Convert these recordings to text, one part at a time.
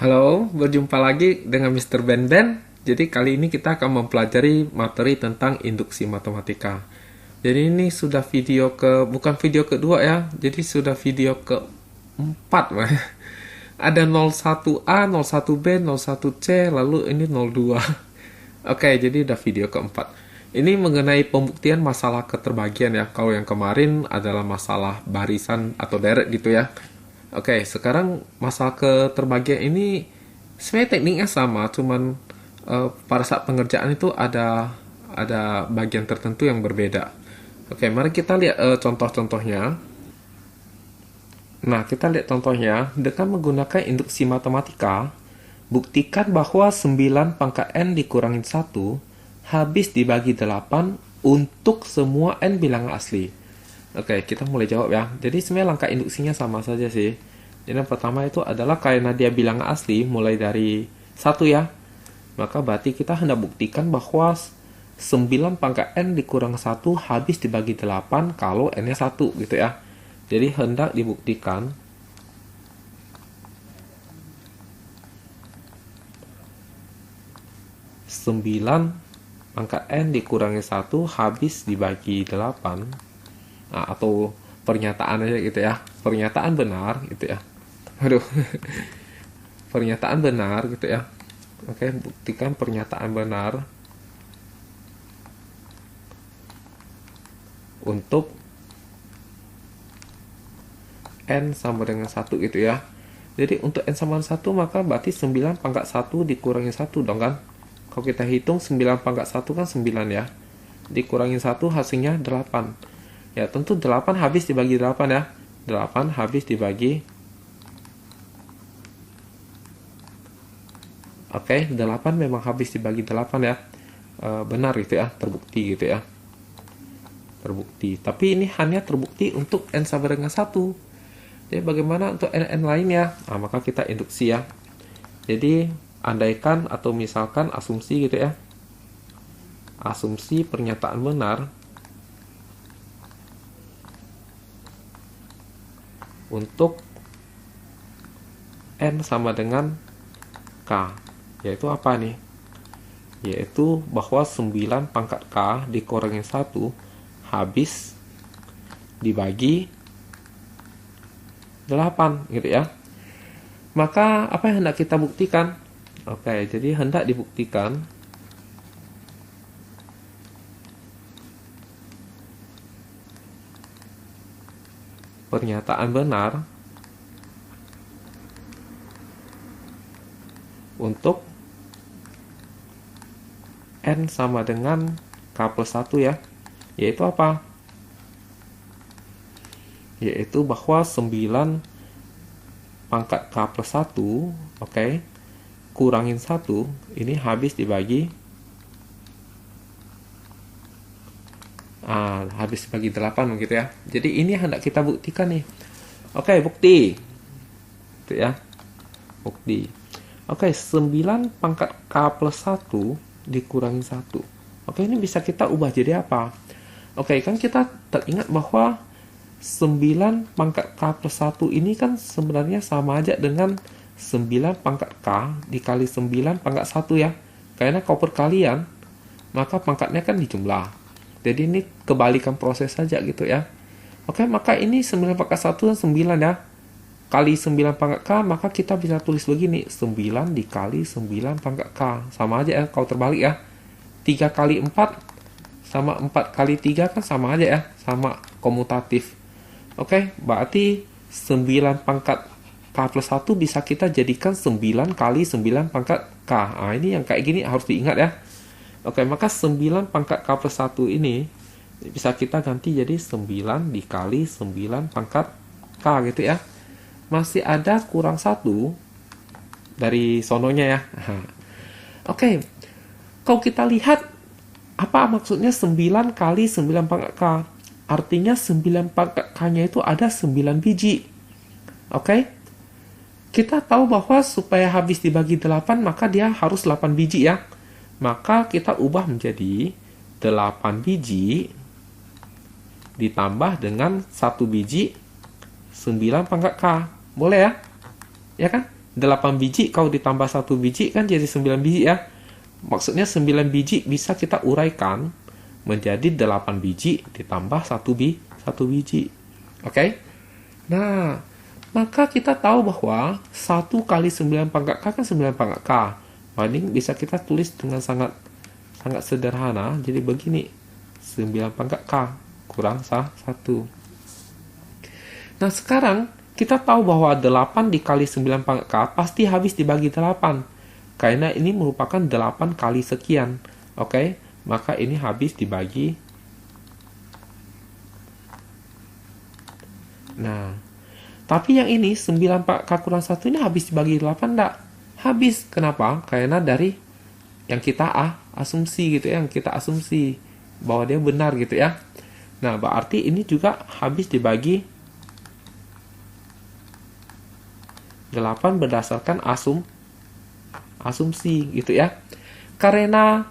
Halo, berjumpa lagi dengan Mr. Ben Ben. Jadi kali ini kita akan mempelajari materi tentang induksi matematika. Jadi ini sudah bukan video kedua ya, jadi sudah video keempat. Ada 01A, 01B, 01C, lalu ini 02. Oke, jadi udah video keempat. Ini mengenai pembuktian masalah keterbagian ya. Kalau yang kemarin adalah masalah barisan atau deret gitu ya. Oke, sekarang masalah keterbagian ini sebenarnya tekniknya sama, cuman pada saat pengerjaan itu ada bagian tertentu yang berbeda. Oke, mari kita lihat contoh-contohnya. Nah, kita lihat contohnya dengan menggunakan induksi matematika. Buktikan bahwa 9 pangkat n dikurangin 1 habis dibagi 8 untuk semua n bilangan asli. Oke, kita mulai jawab ya. Jadi sebenarnya langkah induksinya sama saja sih. Jadi yang pertama itu adalah karena dia bilangan asli mulai dari 1 ya. Maka berarti kita hendak buktikan bahwa 9 pangkat n dikurang 1 habis dibagi 8 kalau n-nya 1 gitu ya. Jadi hendak dibuktikan 9 pangkat n dikurangi 1 habis dibagi 8. Nah, atau pernyataan aja gitu ya. Pernyataan benar gitu ya. Aduh. Pernyataan benar gitu ya. Oke, buktikan pernyataan benar untuk n sama dengan 1 gitu ya. Jadi untuk n sama dengan 1 maka berarti 9 pangkat 1 dikurangi 1 dong kan. Kalau kita hitung 9 pangkat 1 kan 9 ya. Dikurangi 1 hasilnya 8. Ya tentu 8 habis dibagi 8 ya. 8 habis dibagi. Oke, 8 memang habis dibagi 8 ya. Benar gitu ya, terbukti gitu ya. Terbukti. Tapi ini hanya terbukti untuk n sama dengan 1. Jadi bagaimana untuk n lainnya? Nah, maka kita induksi ya. Jadi andaikan atau misalkan asumsi gitu ya. Asumsi pernyataan benar untuk n sama dengan k. Yaitu apa nih? Yaitu bahwa 9 pangkat k dikurangin 1 habis dibagi 8 gitu ya. Maka apa yang hendak kita buktikan? Oke, jadi hendak dibuktikan pernyataan benar untuk n sama dengan k plus 1 ya. Yaitu apa? Yaitu bahwa 9 pangkat k plus 1 oke, kurangin 1 ini habis dibagi habis dibagi 8 begitu ya. Jadi ini hendak kita buktikan nih. Oke, bukti itu ya. Bukti. Oke, 9 pangkat k plus 1 dikurangi 1. Oke, ini bisa kita ubah jadi apa? Oke, kan kita teringat bahwa 9 pangkat k plus 1 ini kan sebenarnya sama aja dengan 9 pangkat k dikali 9 pangkat 1 ya. Karena kalau perkalian, maka pangkatnya kan dijumlah. Jadi ini kebalikan proses saja gitu ya. Oke, maka ini 9 pangkat 1 dan 9 ya. Kali 9 pangkat k, maka kita bisa tulis begini. 9 dikali 9 pangkat k. Sama aja ya, kalau terbalik ya. 3 kali 4 sama 4 kali 3 kan sama aja ya. Sama komutatif. Oke, berarti 9 pangkat k plus 1 bisa kita jadikan 9 kali 9 pangkat k. Nah, ini yang kayak gini harus diingat ya. Oke, maka 9 pangkat k plus 1 ini bisa kita ganti jadi 9 dikali 9 pangkat k gitu ya. Masih ada kurang 1 dari sononya ya. Oke, kalau kita lihat apa maksudnya 9 kali 9 pangkat k? Artinya 9 pangkat k-nya itu ada 9 biji. Oke? Kita tahu bahwa supaya habis dibagi 8 maka dia harus 8 biji ya. Maka kita ubah menjadi 8 biji ditambah dengan 1 biji 9 pangkat k. Boleh ya? Ya kan? 8 biji kalau ditambah 1 biji kan jadi 9 biji ya. Maksudnya 9 biji bisa kita uraikan menjadi 8 biji ditambah 1 biji. Oke? Nah, maka kita tahu bahwa 1 kali 9 pangkat K kan 9 pangkat K. Nah, ini bisa kita tulis dengan sangat sederhana. Jadi begini, 9 pangkat K kurang 1. Nah, sekarang kita tahu bahwa 8 dikali 9 pangkat K pasti habis dibagi 8. Karena ini merupakan 8 kali sekian. Oke? Maka ini habis dibagi. Nah, tapi yang ini 9 K kurang 1 ini habis dibagi 8 enggak? Habis. Kenapa? Karena dari yang kita asumsi gitu ya, yang kita asumsi bahwa dia benar gitu ya. Nah, berarti ini juga habis dibagi 8 berdasarkan asumsi gitu ya. Karena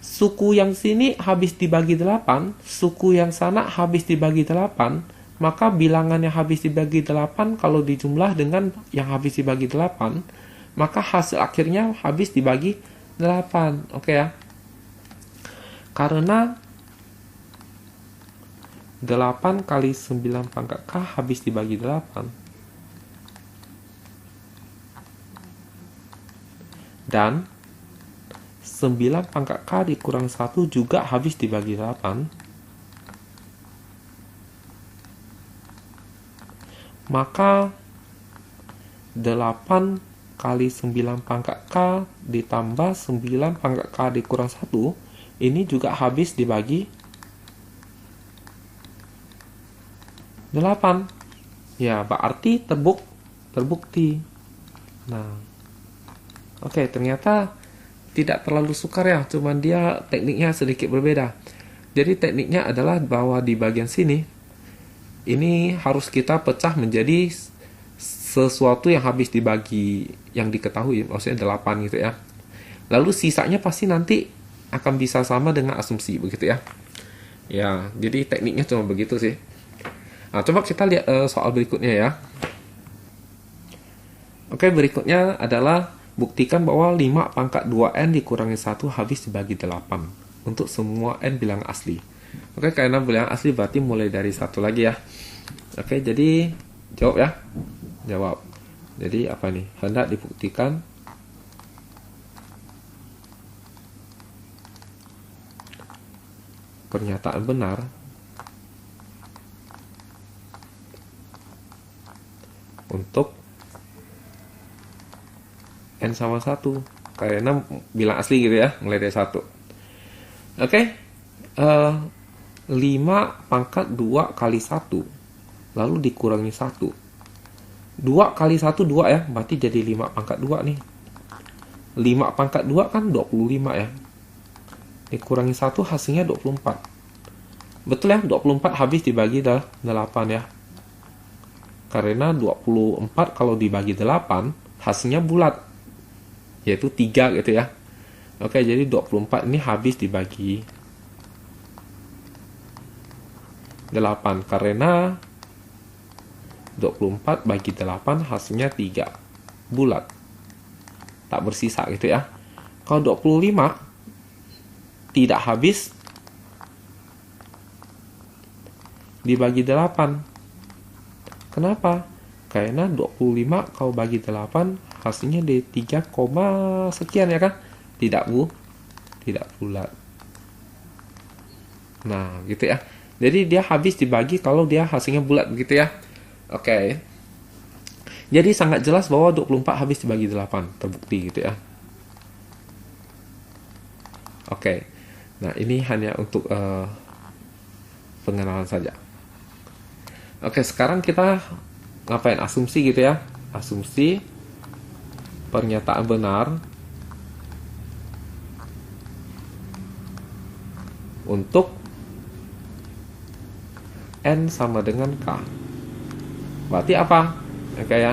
suku yang sini habis dibagi 8, suku yang sana habis dibagi 8, maka bilangan yang habis dibagi 8 kalau dijumlah dengan yang habis dibagi 8, maka hasil akhirnya habis dibagi 8. Oke ya. Karena 8 kali 9 pangkat K habis dibagi 8. Dan 9 pangkat K dikurang 1 juga habis dibagi 8. Maka 8 kali 9 pangkat K ditambah 9 pangkat K dikurang 1 ini juga habis dibagi 8. Ya, berarti terbukti. Nah, oke, ternyata tidak terlalu sukar ya, cuman dia tekniknya sedikit berbeda. Jadi tekniknya adalah bahwa di bagian sini, ini harus kita pecah menjadi sesuatu yang habis dibagi, yang diketahui, maksudnya 8 gitu ya. Lalu sisanya pasti nanti akan bisa sama dengan asumsi, begitu ya. Ya, jadi tekniknya cuma begitu sih. Nah, coba kita lihat soal berikutnya ya. Oke, berikutnya adalah buktikan bahwa 5 pangkat 2n dikurangi 1 habis dibagi 8 untuk semua n bilangan asli. Oke, karena bilangan asli berarti mulai dari 1 lagi ya. Oke, jadi jawab ya. Jawab. Jadi apa nih? Hendak dibuktikan pernyataan benar untuk n sama 1 karena bilang asli gitu ya, mulai dari 1. Oke, 5 pangkat 2 kali 1 lalu dikurangi 1. 2 kali 1 2 ya, berarti jadi 5 pangkat 2 nih. 5 pangkat 2 kan 25 ya, dikurangi 1 hasilnya 24. Betul ya, 24 habis dibagi 8 ya, karena 24 kalau dibagi 8 hasilnya bulat, yaitu 3 gitu ya. Oke, jadi 24 ini habis dibagi 8 karena 24 bagi 8 hasilnya 3 bulat, tak bersisa gitu ya. Kalau 25 tidak habis dibagi 8. Kenapa? Karena 25 kalau bagi 8 hasilnya di 3, sekian ya kan, tidak bulat. Nah gitu ya, jadi dia habis dibagi kalau dia hasilnya bulat begitu ya. Oke, jadi sangat jelas bahwa 24 habis dibagi 8, terbukti gitu ya. Oke, nah ini hanya untuk pengenalan saja. Oke, sekarang kita ngapain? Asumsi gitu ya. Asumsi pernyataan benar untuk n sama dengan k. Berarti apa? Oke ya.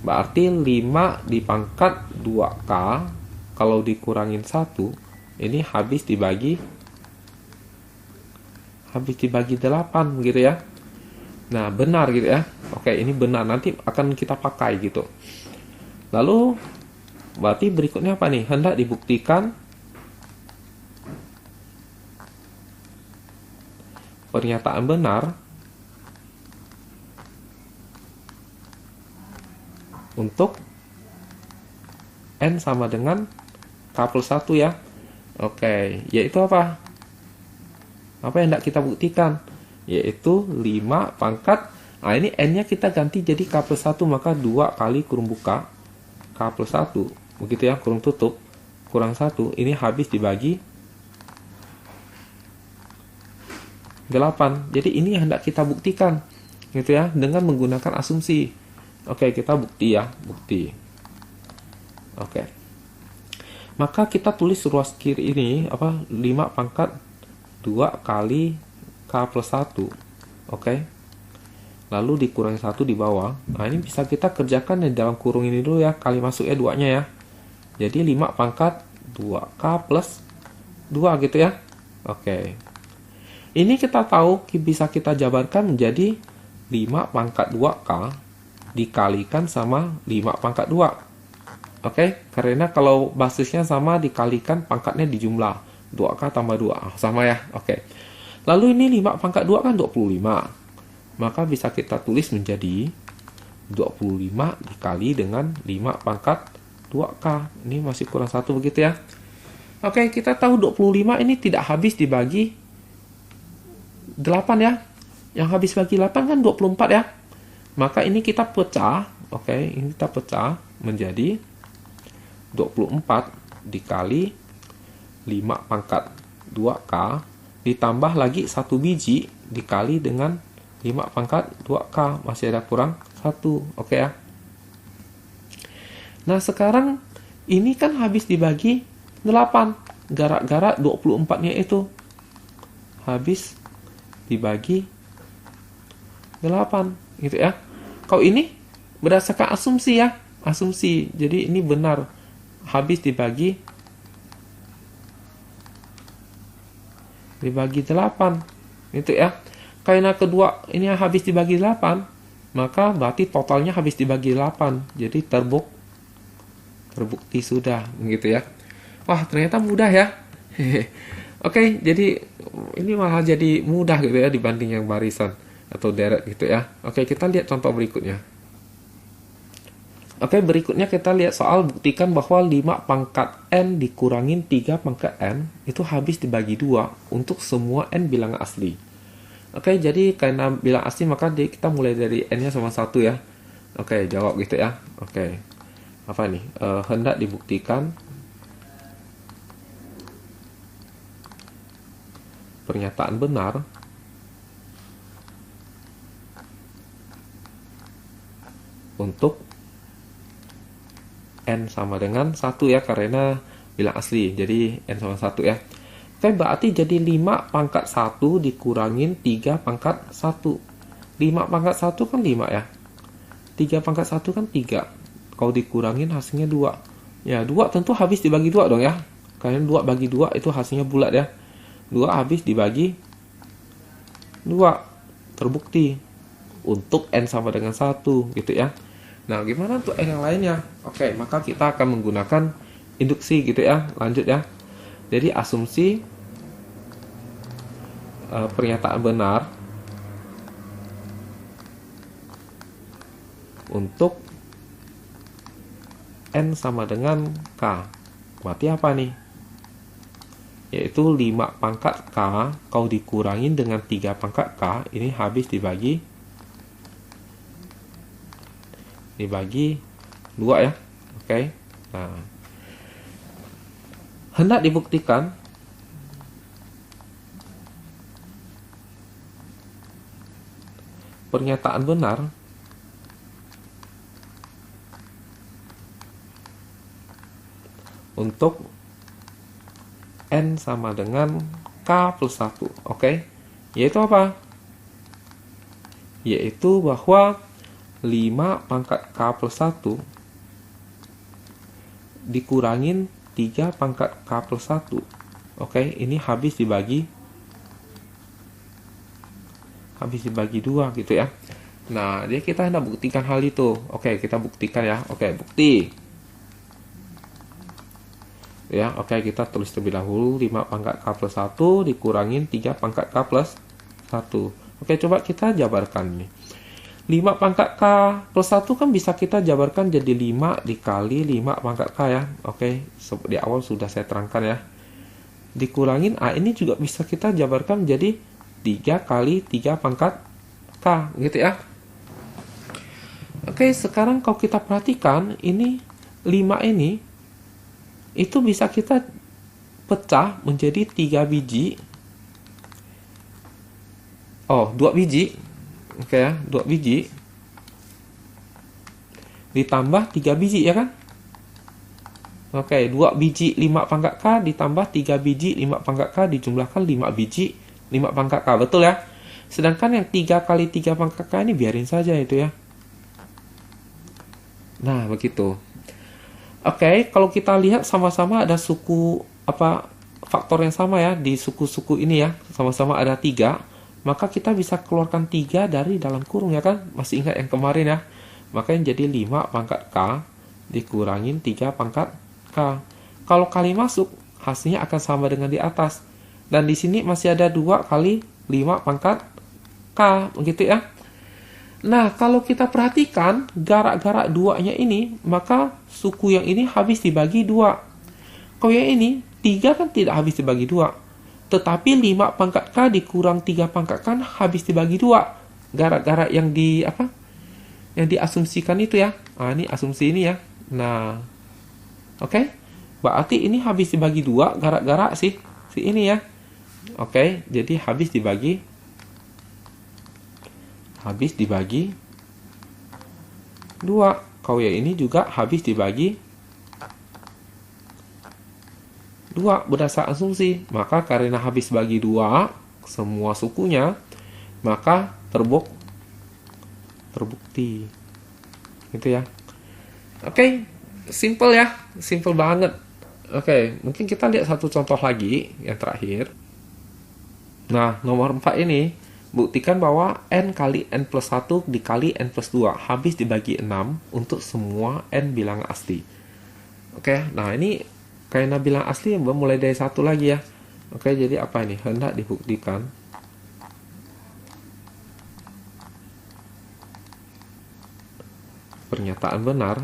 Berarti 5 dipangkat 2k kalau dikurangin 1 ini habis dibagi 8 gitu ya. Nah, benar gitu ya. Oke, ini benar, nanti akan kita pakai gitu. Lalu berarti berikutnya apa nih? Hendak dibuktikan pernyataan benar untuk N sama dengan K plus 1 ya. Oke, yaitu apa? Apa yang hendak kita buktikan? Yaitu 5 pangkat. Nah, ini N-nya kita ganti jadi K plus 1, maka 2 kali kurung buka K plus 1. Begitu ya, kurung tutup. Kurang 1, ini habis dibagi 8. Jadi ini yang hendak kita buktikan. Gitu ya, dengan menggunakan asumsi. Oke, kita bukti ya, bukti. Oke. Maka kita tulis ruas kiri ini, 5 pangkat 2 kali K plus 1. Oke. Lalu dikurangi 1 di bawah. Nah, ini bisa kita kerjakan di dalam kurung ini dulu ya, kali masuknya 2-nya ya. Jadi 5 pangkat 2K plus 2 gitu ya. Oke. Ini kita tahu bisa kita jabarkan menjadi 5 pangkat 2K dikalikan sama 5 pangkat 2. Oke, karena kalau basisnya sama dikalikan pangkatnya dijumlah. 2K tambah 2, sama ya. Oke. Lalu ini 5 pangkat 2 kan 25. Maka bisa kita tulis menjadi 25 dikali dengan 5 pangkat 2K. Ini masih kurang 1 begitu ya. Oke, kita tahu 25 ini tidak habis dibagi 8 ya. Yang habis bagi 8 kan 24 ya. Maka ini kita pecah. Oke, ini kita pecah menjadi 24 dikali 5 pangkat 2K ditambah lagi 1 biji dikali dengan 5 pangkat 2K. Masih ada kurang 1. Oke ya. Nah, sekarang ini kan habis dibagi 8. Gara-gara 24-nya itu habis dibagi 8 gitu ya. Kalau ini berdasarkan asumsi ya, asumsi. Jadi ini benar habis dibagi 8 gitu ya. Karena kedua ini habis dibagi 8, maka berarti totalnya habis dibagi 8. Jadi terbukti sudah gitu ya. Wah, ternyata mudah ya. Oke, jadi ini malah jadi mudah gitu ya dibanding yang barisan atau deret gitu ya. Oke, kita lihat contoh berikutnya. Oke, berikutnya kita lihat soal buktikan bahwa 5 pangkat N dikurangin 3 pangkat N itu habis dibagi 2 untuk semua N bilangan asli. Oke, jadi karena bilang asli maka kita mulai dari N-nya sama 1 ya. Oke, jawab gitu ya. Oke, apa nih? Hendak dibuktikan pernyataan benar untuk N sama dengan 1 ya, karena bilang asli. Jadi N sama 1 ya. Oke, berarti jadi 5 pangkat 1 dikurangin 3 pangkat 1. 5 pangkat 1 kan 5 ya. 3 pangkat 1 kan 3. Kalau dikurangin hasilnya 2. Ya, 2 tentu habis dibagi 2 dong ya. Karena 2 bagi 2 itu hasilnya bulat ya. 2 habis dibagi 2. Terbukti untuk N sama dengan 1 gitu ya. Nah, gimana untuk N yang lainnya? Oke, maka kita akan menggunakan induksi gitu ya. Lanjut ya. Jadi asumsi pernyataan benar untuk N sama dengan K. Berarti apa nih? Yaitu 5 pangkat K kalau dikurangin dengan 3 pangkat K, ini habis dibagi 2 ya. Oke. Nah, hendak dibuktikan pernyataan benar untuk N sama dengan K plus 1. Oke. Yaitu apa? Yaitu bahwa 5 pangkat K plus 1 dikurangin 3 pangkat K plus 1. Oke, ini habis dibagi 2 gitu ya. Nah, dia kita hendak buktikan hal itu. Oke, kita buktikan ya. Oke, bukti. Ya, oke, kita tulis terlebih dahulu 5 pangkat K plus 1 dikurangin 3 pangkat K plus 1. Oke, coba kita jabarkan nih. 5 pangkat K plus 1 kan bisa kita jabarkan jadi 5 dikali 5 pangkat K ya. Oke, di awal sudah saya terangkan ya. Dikurangin A ini juga bisa kita jabarkan jadi 3 kali 3 pangkat K, gitu ya. Oke, sekarang kalau kita perhatikan, ini 5 ini itu bisa kita pecah menjadi 3 biji. Oh, 2 biji. Oke ya, 2 biji. Ditambah 3 biji ya kan? Oke, 2 biji 5 pangkat K ditambah 3 biji 5 pangkat K dijumlahkan 5 biji 5 pangkat K. Betul ya? Sedangkan yang 3 kali 3 pangkat K ini biarin saja itu ya. Nah, begitu. Oke, kalau kita lihat sama-sama ada suku faktor yang sama ya di suku-suku ini ya, sama-sama ada 3, maka kita bisa keluarkan 3 dari dalam kurung ya kan? Masih ingat yang kemarin ya? Maka yang jadi 5 pangkat K dikurangin 3 pangkat K. Kalau kali masuk, hasilnya akan sama dengan di atas. Dan di sini masih ada 2 kali 5 pangkat K, begitu ya. Nah, kalau kita perhatikan garak-garak 2-nya ini, maka suku yang ini habis dibagi 2. Kalau yang ini, 3 kan tidak habis dibagi 2. Tetapi 5 pangkat K dikurang 3 pangkat K habis dibagi 2. Garak-garak yang yang diasumsikan itu ya. Nah, ini asumsi ini ya. Nah, oke. Berarti ini habis dibagi 2 garak-garak si ini ya. Oke, jadi habis dibagi 2. Kalau yang ini juga habis dibagi 2 berdasar asumsi. Maka karena habis bagi 2 semua sukunya, maka terbukti. Gitu ya. Oke, simple ya. Simple banget. Oke, mungkin kita lihat satu contoh lagi yang terakhir. Nah, nomor 4 ini buktikan bahwa n kali n plus 1 dikali n plus 2 habis dibagi 6 untuk semua n bilangan asli. Oke, nah ini karena bilangan asli mulai dari 1 lagi ya. Oke, jadi apa ini? Hendak dibuktikan pernyataan benar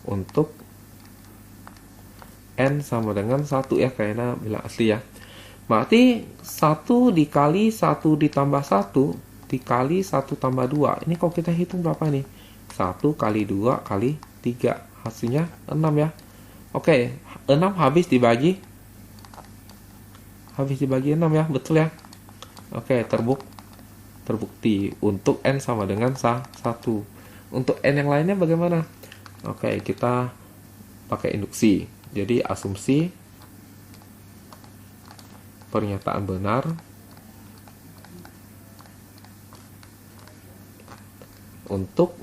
untuk n sama dengan 1 ya, karena bilangan asli ya. Berarti 1 dikali 1 ditambah 1 dikali 1 tambah 2. Ini kalau kita hitung berapa nih? 1 kali 2 kali 3. Hasilnya 6 ya. Oke, 6 habis dibagi 6 ya, betul ya. Oke, terbukti untuk n sama dengan 1. Untuk n yang lainnya bagaimana? Oke, kita pakai induksi. Jadi asumsi pernyataan benar untuk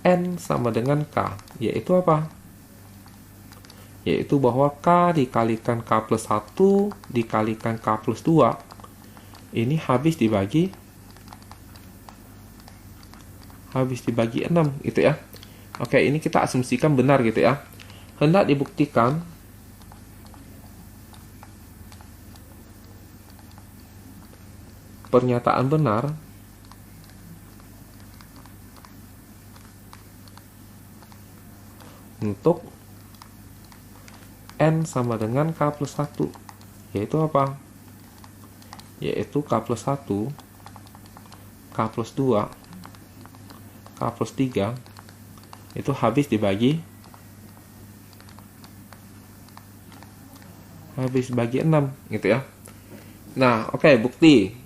n sama dengan k, yaitu apa? Yaitu bahwa k dikalikan k plus 1 dikalikan k plus 2 ini habis dibagi 6 gitu ya. Oke, ini kita asumsikan benar gitu ya. Hendak dibuktikan pernyataan benar untuk n sama dengan k plus 1, yaitu apa? Yaitu k plus 1, k plus 2, k plus 3 itu habis dibagi 6 gitu ya. Nah, oke, bukti.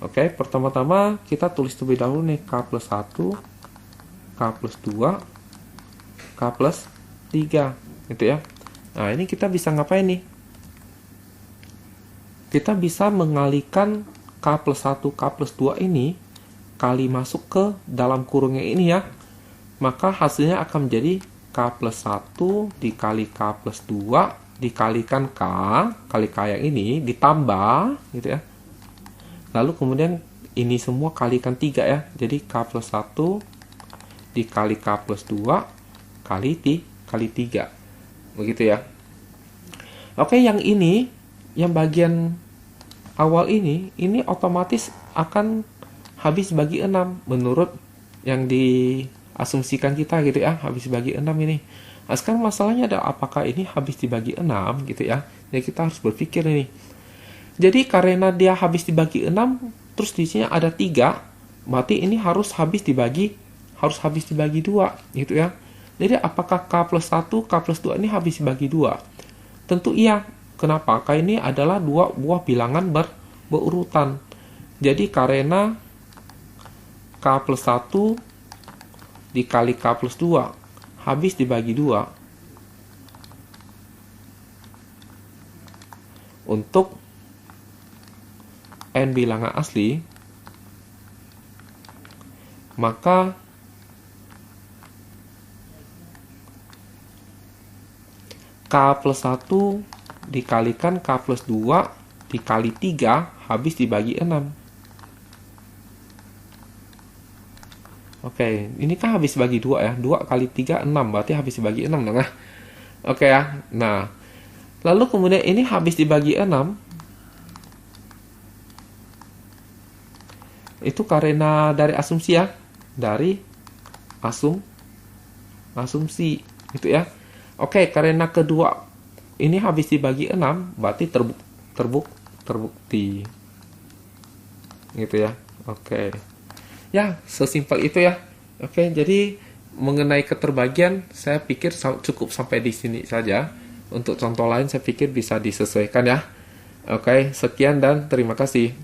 Oke, pertama-tama kita tulis terlebih dahulu nih k plus 1, k plus 2, k plus 3 gitu ya. Nah, ini kita bisa ngapain nih? Kita bisa mengalihkan k plus 1, k plus 2 ini kali masuk ke dalam kurungnya ini ya. Maka hasilnya akan menjadi K plus 1 dikali K plus 2 dikalikan K, kali K yang ini, ditambah, gitu ya. Lalu kemudian ini semua kalikan 3 ya. Jadi K plus 1 dikali K plus 2 kali 3. Begitu ya. Oke, yang ini, yang bagian awal ini otomatis akan habis bagi 6 menurut yang diasumsikan kita gitu ya, habis bagi 6 ini. Nah, sekarang masalahnya ada apakah ini habis dibagi 6 gitu ya. Jadi kita harus berpikir ini. Jadi karena dia habis dibagi 6, terus di sini ada 3, berarti ini harus habis dibagi 2 gitu ya. Jadi apakah K plus 1, K plus 2 ini habis dibagi 2? Tentu iya. Kenapa? K ini adalah 2 buah bilangan berurutan. Jadi karena K plus 1 dikali K plus 2 habis dibagi 2 untuk n bilangan asli, maka K plus 1 dikalikan K plus 2 dikali 3 habis dibagi 6. Oke, ini kan habis bagi 2 ya. 2 kali 3, 6. Berarti habis dibagi 6 dong ya. Oke ya. Nah, lalu kemudian ini habis dibagi 6. Itu karena dari asumsi ya. Dari asumsi. Gitu ya. Oke, karena kedua ini habis dibagi 6, berarti terbukti. Gitu ya. Oke. Ya, sesimpel itu ya. Oke, jadi mengenai keterbagian, saya pikir cukup sampai di sini saja. Untuk contoh lain, saya pikir bisa disesuaikan ya. Oke, sekian dan terima kasih.